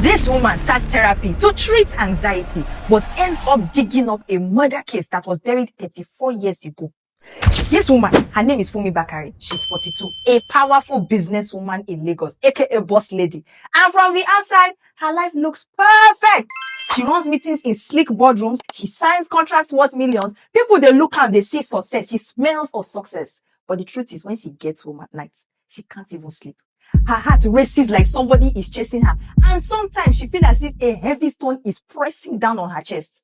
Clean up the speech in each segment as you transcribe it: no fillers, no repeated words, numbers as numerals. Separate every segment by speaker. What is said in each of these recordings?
Speaker 1: This woman starts therapy to treat anxiety, but ends up digging up a murder case that was buried 34 years ago. This woman, her name is Funmi Bakare. She's 42, a powerful businesswoman in Lagos, aka boss lady. And from the outside, her life looks perfect. She runs meetings in sleek boardrooms. She signs contracts worth millions. People, they look and they see success. She smells of success. But the truth is, when she gets home at night, she can't even sleep. Her heart races like somebody is chasing her. And sometimes she feels as if a heavy stone is pressing down on her chest.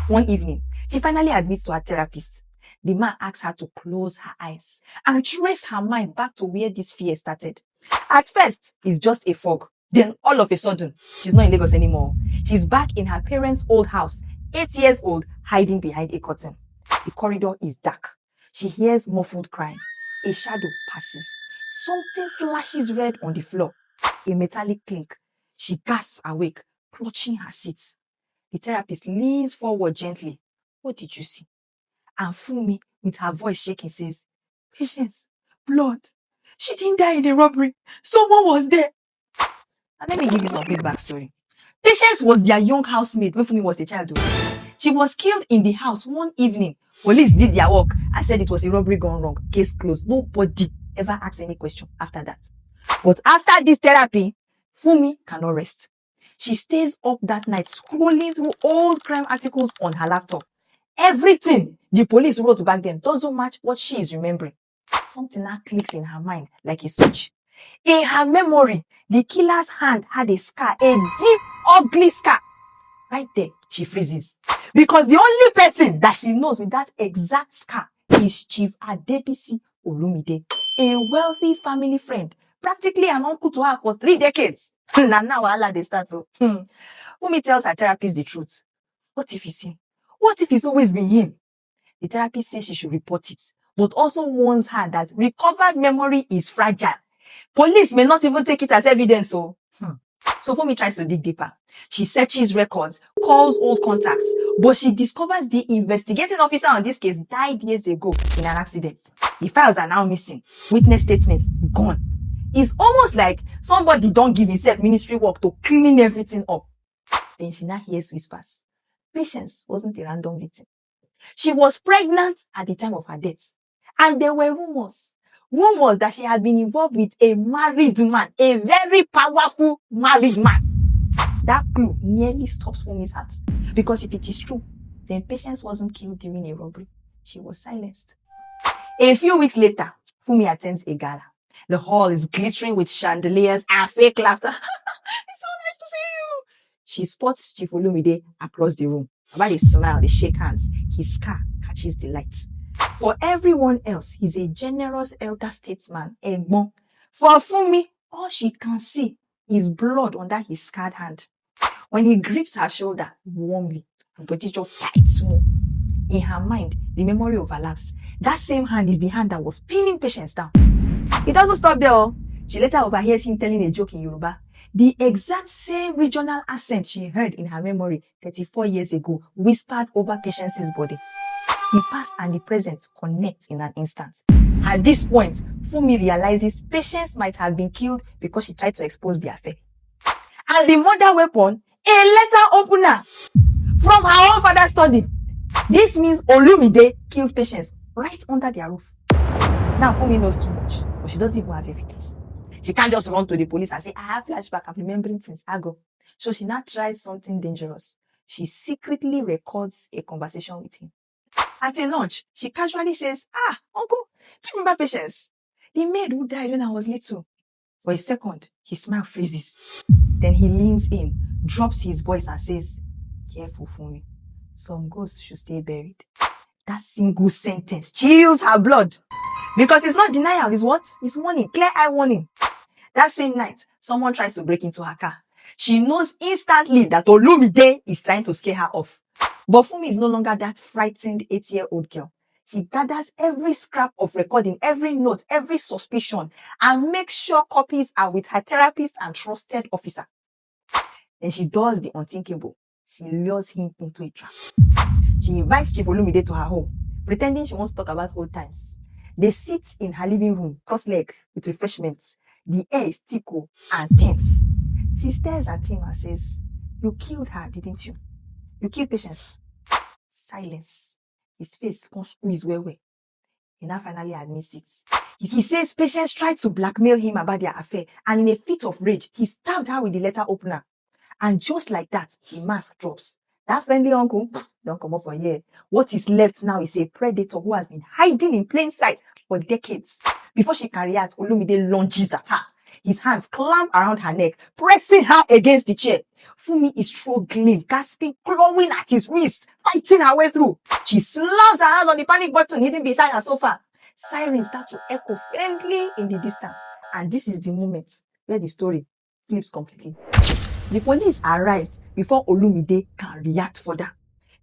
Speaker 1: One evening, she finally admits to her therapist. The man asks her to close her eyes and trace her mind back to where this fear started. At first, it's just a fog. Then all of a sudden, she's not in Lagos anymore. She's back in her parents' old house, 8 years old, hiding behind a curtain. The corridor is dark. She hears muffled crying. A shadow passes. Something flashes red on the floor. A metallic clink. She gasps awake, clutching her seat. The therapist leans forward gently. What did you see? And Funmi, with her voice shaking, says, Patience, blood. She didn't die in a robbery. Someone was there. And let me give you some big backstory. Patience was their young housemaid when Funmi was a child. She was killed in the house one evening. Police did their work and said it was a robbery gone wrong. Case closed. Nobody ever asked any question after that. But after this therapy, Funmi cannot rest. She stays up that night scrolling through old crime articles on her laptop. Everything the police wrote back then doesn't match what she is remembering. Something now clicks in her mind like a switch. In her memory, the killer's hand had a scar, a deep, ugly scar. Right there, she freezes. Because the only person that she knows with that exact scar is Chief Adebisi Olumide, a wealthy family friend, practically an uncle to her for 3 decades. Now Allah they start to. Funmi tells her therapist the truth. What if it's him? What if it's always been him? The therapist says she should report it, but also warns her that recovered memory is fragile. Police may not even take it as evidence. So Funmi tries to dig deeper. She searches records, calls old contacts, but she discovers the investigating officer on this case died years ago in an accident. The files are now missing. Witness statements gone. It's almost like somebody don't give himself ministry work to clean everything up. Then she now hears whispers. Patience wasn't a random victim. She was pregnant at the time of her death. And there were rumors that she had been involved with a married man, a very powerful married man. That clue nearly stops Funmi's heart. Because if it is true, then Patience wasn't killed during a robbery. She was silenced. A few weeks later, Funmi attends a gala. The hall is glittering with chandeliers and fake laughter. It's so nice to see you. She spots Chief Olumide across the room. About they smile, they shake hands. His scar catches the light. For everyone else, he's a generous elder statesman, Egbon. For Funmi, all she can see is blood under his scarred hand. When he grips her shoulder warmly, her body just tights more. In her mind, the memory overlaps. That same hand is the hand that was pinning Patience down. It doesn't stop there. She later overheard him telling a joke in Yoruba. The exact same regional accent she heard in her memory 34 years ago whispered over Patience's body. The past and the present connect in an instant. At this point, Funmi realizes Patience might have been killed because she tried to expose the affair. And the murder weapon, a letter opener from her own father's study. This means Olumide killed Patience right under their roof. Now Funmi knows too much, but she doesn't even have evidence. She can't just run to the police and say, I have flashback, I'm remembering things. I go. So she now tries something dangerous. She secretly records a conversation with him. At a lunch, she casually says, Uncle, do you remember Patience? The maid who died when I was little. For a second, his smile freezes. Then he leans in, drops his voice and says, Careful, Funmi. Some ghosts should stay buried. That single sentence chills her blood. Because it's not denial, it's what? It's warning, clear eye warning. That same night, someone tries to break into her car. She knows instantly that Olumide is trying to scare her off. But Funmi is no longer that frightened 8-year-old girl. She gathers every scrap of recording, every note, every suspicion, and makes sure copies are with her therapist and trusted officer. Then she does the unthinkable. She lures him into a trap. She invites Chief Olumide to her home, pretending she wants to talk about old times. They sit in her living room, cross-legged, with refreshments. The air is still cool and tense. She stares at him and says, "You killed her, didn't you? You killed Patience." Silence. His face can squeeze well. He now finally admits it. He says Patience tried to blackmail him about their affair, and in a fit of rage, he stabbed her with the letter opener. And just like that, the mask drops. That friendly uncle, don't come up for here. What is left now is a predator who has been hiding in plain sight for decades. Before she can react, Olumide lunges at her. His hands clamp around her neck, pressing her against the chair. Fumi is struggling, gasping, clawing at his wrist, fighting her way through. She slams her hand on the panic button hidden beside her sofa. Sirens start to echo faintly in the distance. And this is the moment where the story flips completely. The police arrive before Olumide can react further.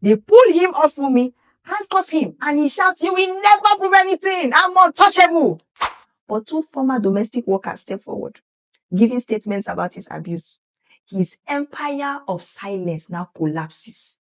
Speaker 1: They pull him off Fumi, handcuff him, and he shouts, "You will never prove anything! I'm untouchable!" But two former domestic workers step forward, giving statements about his abuse. His empire of silence now collapses.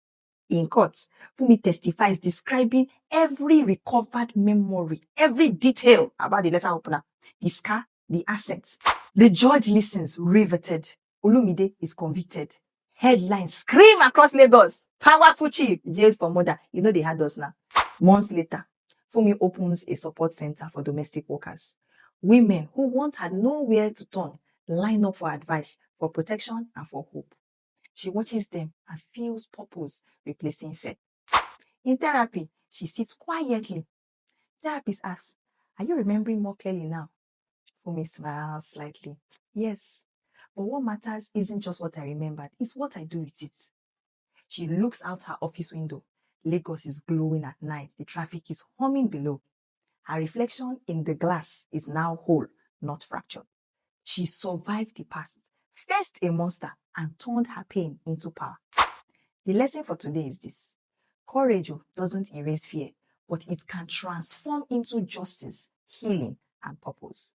Speaker 1: In court, Fumi testifies, describing every recovered memory, every detail about the letter opener, the scar, the assets. The judge listens, riveted. Olumide is convicted. Headlines scream across Lagos. Powerful chief jailed for murder. You know they had us now. Months later, Fumi opens a support center for domestic workers. Women who once had nowhere to turn line up for advice, for protection, and for hope. She watches them and feels purpose replacing fear. In therapy, she sits quietly. Therapist asks, "Are you remembering more clearly now?" Fumi smiles slightly. "Yes, but what matters isn't just what I remembered, it's what I do with it." She looks out her office window. Lagos is glowing at night. The traffic is humming below. Her reflection in the glass is now whole, not fractured. She survived the past, faced a monster, and turned her pain into power. The lesson for today is this: courage doesn't erase fear, but it can transform into justice, healing, and purpose.